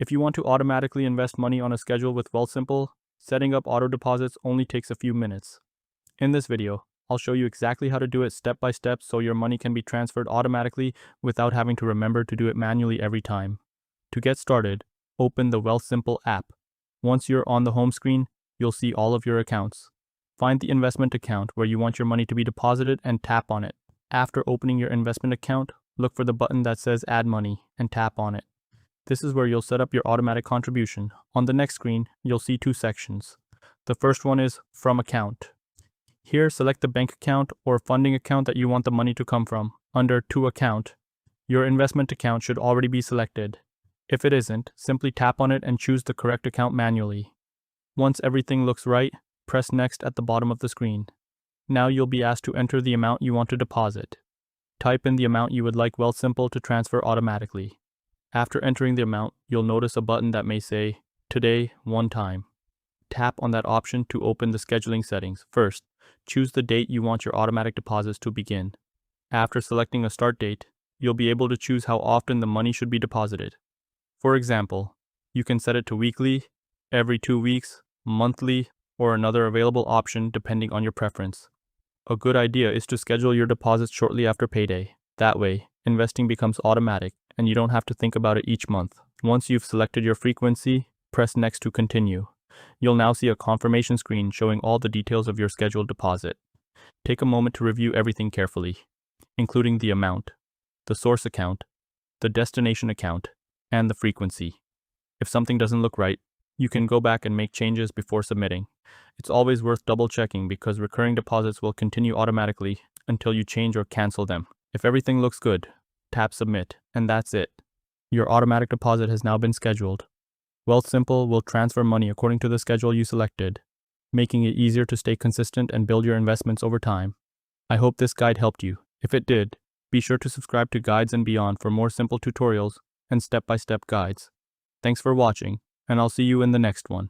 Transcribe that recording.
If you want to automatically invest money on a schedule with Wealthsimple, setting up auto deposits only takes a few minutes. In this video, I'll show you exactly how to do it step by step so your money can be transferred automatically without having to remember to do it manually every time. To get started, open the Wealthsimple app. Once you're on the home screen, you'll see all of your accounts. Find the investment account where you want your money to be deposited and tap on it. After opening your investment account, look for the button that says Add Money and tap on it. This is where you'll set up your automatic contribution. On the next screen, you'll see two sections. The first one is From Account. Here, select the bank account or funding account that you want the money to come from. Under To Account, your investment account should already be selected. If it isn't, simply tap on it and choose the correct account manually. Once everything looks right, press Next at the bottom of the screen. Now you'll be asked to enter the amount you want to deposit. Type in the amount you would like Wealthsimple to transfer automatically. After entering the amount, you'll notice a button that may say, Today, One Time. Tap on that option to open the scheduling settings. First, choose the date you want your automatic deposits to begin. After selecting a start date, you'll be able to choose how often the money should be deposited. For example, you can set it to weekly, every 2 weeks, monthly, or another available option depending on your preference. A good idea is to schedule your deposits shortly after payday. That way, investing becomes automatic and you don't have to think about it each month. Once you've selected your frequency, press Next to continue. You'll now see a confirmation screen showing all the details of your scheduled deposit. Take a moment to review everything carefully, including the amount, the source account, the destination account, and the frequency. If something doesn't look right, you can go back and make changes before submitting. It's always worth double-checking because recurring deposits will continue automatically until you change or cancel them. If everything looks good, tap Submit, and that's it. Your automatic deposit has now been scheduled. Wealthsimple will transfer money according to the schedule you selected, making it easier to stay consistent and build your investments over time. I hope this guide helped you. If it did, be sure to subscribe to Guides and Beyond for more simple tutorials and step-by-step guides. Thanks for watching, and I'll see you in the next one.